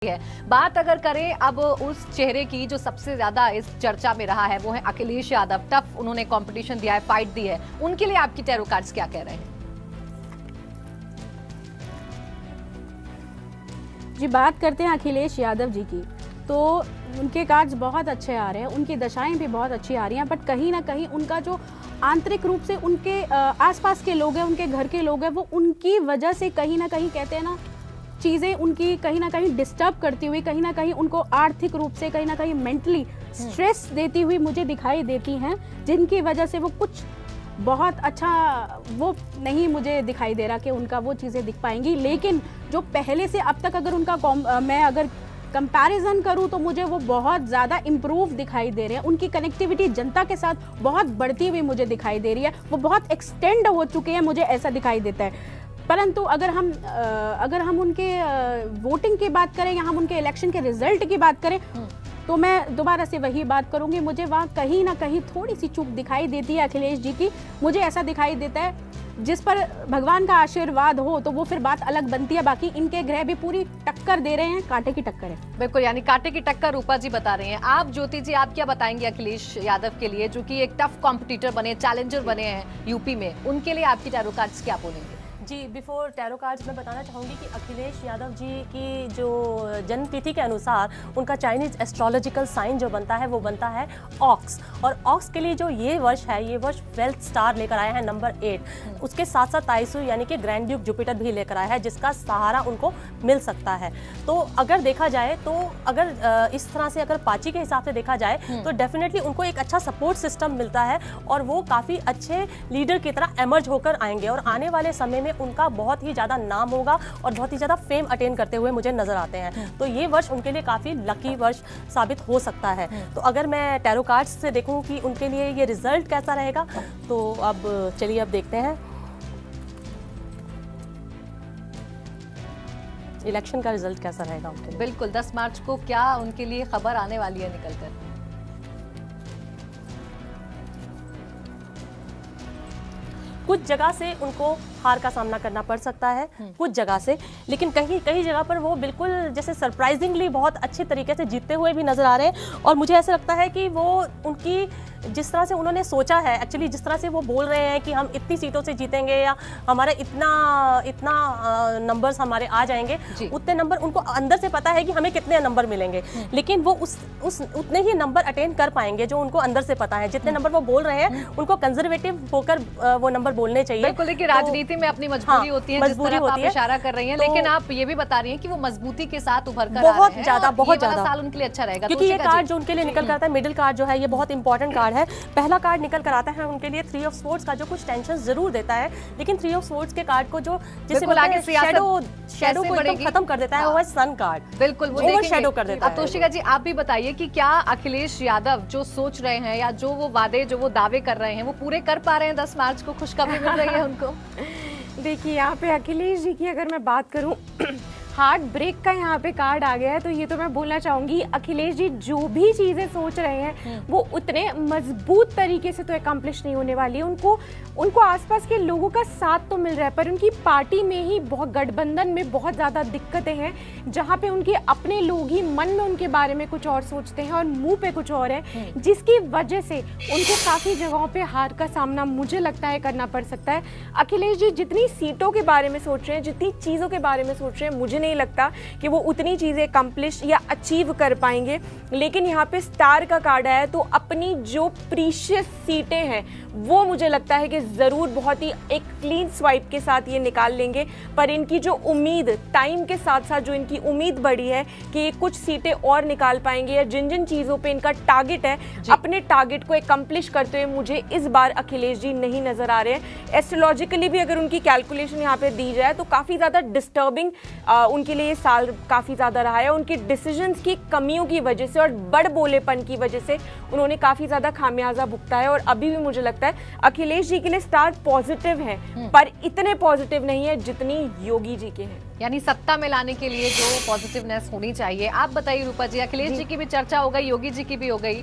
है। बात अगर करें अब उस चेहरे की जो सबसे ज्यादा इस चर्चा में रहा है वो है अखिलेश यादव। टफ उन्होंने कंपटीशन दिया है, फाइट दी है, उनके लिए आपकी टैरो कार्ड्स क्या कह रहे हैं? जी, बात करते हैं अखिलेश यादव जी की, तो उनके कार्ड्स बहुत अच्छे आ रहे हैं, उनकी दशाएं भी बहुत अच्छी आ रही हैं, बट कहीं ना कहीं उनका जो आंतरिक रूप से उनके आसपास के लोग हैं, उनके घर के लोग हैं, वो उनकी वजह से कहीं ना कहीं कहते हैं ना, चीज़ें उनकी कहीं ना कहीं डिस्टर्ब करती हुई, कहीं ना कहीं उनको आर्थिक रूप से कहीं ना कहीं मेंटली स्ट्रेस देती हुई मुझे दिखाई देती हैं, जिनकी वजह से वो कुछ बहुत अच्छा वो नहीं मुझे दिखाई दे रहा कि उनका वो चीज़ें दिख पाएंगी। लेकिन जो पहले से अब तक अगर उनका मैं अगर कंपैरिजन करूं तो मुझे वो बहुत ज़्यादा इम्प्रूव दिखाई दे रहे हैं। उनकी कनेक्टिविटी जनता के साथ बहुत बढ़ती हुई मुझे दिखाई दे रही है, वो बहुत एक्सटेंड हो चुके हैं, मुझे ऐसा दिखाई देता है। परंतु अगर हम उनके वोटिंग की बात करें या हम उनके इलेक्शन के रिजल्ट की बात करें तो मैं दोबारा से वही बात करूंगी, मुझे वहाँ कहीं ना कहीं थोड़ी सी चूक दिखाई देती है अखिलेश जी की। मुझे ऐसा दिखाई देता है जिस पर भगवान का आशीर्वाद हो तो वो फिर बात अलग बनती है, बाकी इनके ग्रह भी पूरी टक्कर दे रहे हैं, कांटे की टक्कर है। बिल्कुल, यानी कांटे की टक्कर रूपा जी बता रहे हैं। आप ज्योति जी, आप क्या बताएंगे अखिलेश यादव के लिए, जो कि एक टफ कॉम्पिटिटर बने, चैलेंजर बने हैं यूपी में, उनके लिए आपकी टैरो कार्ड्स क्या बोलेंगे? जी, बिफोर टैरो कार्ड्स मैं बताना चाहूँगी कि अखिलेश यादव जी की जो जन्मतिथि के अनुसार उनका चाइनीज एस्ट्रोलॉजिकल साइन जो बनता है वो बनता है ऑक्स, और ऑक्स के लिए जो ये वर्ष है, ये वर्ष वेल्थ स्टार लेकर आया है नंबर 8। उसके साथ साथ ताइसु यानी कि ग्रैंड ड्यूक जुपिटर भी लेकर आया है, जिसका सहारा उनको मिल सकता है। तो अगर देखा जाए तो अगर इस तरह से अगर पाची के हिसाब से देखा जाए तो डेफिनेटली उनको एक अच्छा सपोर्ट सिस्टम मिलता है और वो काफ़ी अच्छे लीडर की तरह एमर्ज होकर आएंगे और आने वाले समय में उनका बहुत ही ज़्यादा नाम होगा और बहुत ही ज़्यादा फेम अटेन करते हुए मुझे नजर आते हैं। तो ये वर्ष उनके लिए काफ़ी लकी वर्ष साबित हो सकता है। तो अगर मैं टैरो कार्ड्स से देखूं कि उनके लिए ये रिजल्ट कैसा रहेगा, तो अब चलिए अब देखते हैं इलेक्शन का रिजल्ट कैसा रहेगा उनके लिए। बिल्कुल, 10 मार्च को क्या उनके लिए खबर आने वाली है निकलकर? कुछ जगह से उनको हार का सामना करना पड़ सकता है, कुछ जगह से, लेकिन कई जगह पर वो बिल्कुल जैसे सरप्राइजिंगली बहुत अच्छे तरीके से जीतते हुए भी नजर आ रहे हैं। और मुझे ऐसा लगता है कि वो उनकी जिस तरह से उन्होंने सोचा है, एक्चुअली जिस तरह से वो बोल रहे हैं कि हम इतनी सीटों से जीतेंगे या हमारे इतना नंबर्स हमारे आ जाएंगे, उतने नंबर उनको अंदर से पता है कि हमें कितने नंबर मिलेंगे, लेकिन वो उस उतने ही नंबर अटेन कर पाएंगे जो उनको अंदर से पता है। जितने नंबर वो बोल रहे हैं उनको कंजर्वेटिव होकर वो नंबर बोलने चाहिए। बिल्कुल, लेकिन राजनीति में अपनी मजबूरी होती है, जिस तरह आप इशारा कर रही हैं, लेकिन आप ये भी बता रही हैं कि वो मजबूती के साथ उभर कर बहुत ज्यादा साल उनके लिए अच्छा रहेगा, क्योंकि ये कार्ड जो उनके लिए निकल कर आता है, मिडिल कार्ड जो है, ये बहुत इंपॉर्टेंट कार्ड है। पहला कार्ड निकल कर आता है उनके लिए 3 ऑफ स्वॉर्ड्स का, जो कुछ टेंशन जरूर देता है, लेकिन 3 ऑफ स्वॉर्ड्स के कार्ड को जो जिसे शैडो को एकदम खत्म कर देता है, वो है सन कार्ड। बिल्कुल, वो शैडो कर देता है। तोशिका जी, आप भी बताइए कि क्या अखिलेश यादव जो सोच रहे हैं या जो वो वादे, जो वो दावे कर रहे हैं, वो पूरे कर पा रहे हैं? 10 मार्च को खुशखबरी मिल रही है उनको? देखिए, यहाँ पे अखिलेश जी की अगर मैं बात करूँ, हार्ट ब्रेक का यहाँ पे कार्ड आ गया है, तो ये तो मैं बोलना चाहूँगी अखिलेश जी जो भी चीज़ें सोच रहे हैं वो उतने मजबूत तरीके से तो एकम्प्लिश नहीं होने वाली है। उनको आसपास के लोगों का साथ तो मिल रहा है, पर उनकी पार्टी में ही बहुत गठबंधन में बहुत ज़्यादा दिक्कतें हैं, जहाँ पे उनके अपने लोग ही मन में उनके बारे में कुछ और सोचते हैं और मुंह पे कुछ और है, जिसकी वजह से उनको काफ़ी जगहों पे हार का सामना मुझे लगता है करना पड़ सकता है। अखिलेश जी जितनी सीटों के बारे में सोच रहे हैं, जितनी चीज़ों के बारे में सोच रहे हैं, मुझे नहीं लगता कि वो उतनी चीजें कंप्लीट या अचीव कर पाएंगे। लेकिन यहाँ पे स्टार का कार्ड आया, तो अपनी जो प्रीशियस सीटें हैं वो मुझे लगता है कि जरूर बहुत ही एक क्लीन स्वाइप के साथ ये निकाल लेंगे। पर इनकी जो उम्मीद टाइम के साथ साथ जो इनकी उम्मीद बढ़ी है कि ये कुछ सीटें और निकाल पाएंगे, या जिन जिन चीजों पे इनका टारगेट है, अपने टारगेट को एकम्प्लिश करते हुए मुझे इस बार अखिलेश जी नहीं नजर आ रहे हैं। एस्ट्रोलॉजिकली भी अगर उनकी कैलकुलेशन यहाँ पे दी जाए तो काफी ज्यादा डिस्टर्बिंग उनके लिए ये साल काफी ज्यादा रहा है। उनकी डिसीजंस की कमियों की वजह से और बड़ बोलेपन की वजह से उन्होंने काफी ज्यादा खामियाजा भुगता है, और अभी भी मुझे लगता है अखिलेश जी के लिए स्टार पॉजिटिव है, पर इतने पॉजिटिव नहीं है जितनी योगी जी के हैं। यानी सत्ता में लाने के लिए जो पॉजिटिवनेस होनी चाहिए। आप बताइए रूपा जी, अखिलेश जी की भी चर्चा हो गई, योगी जी की भी हो गई,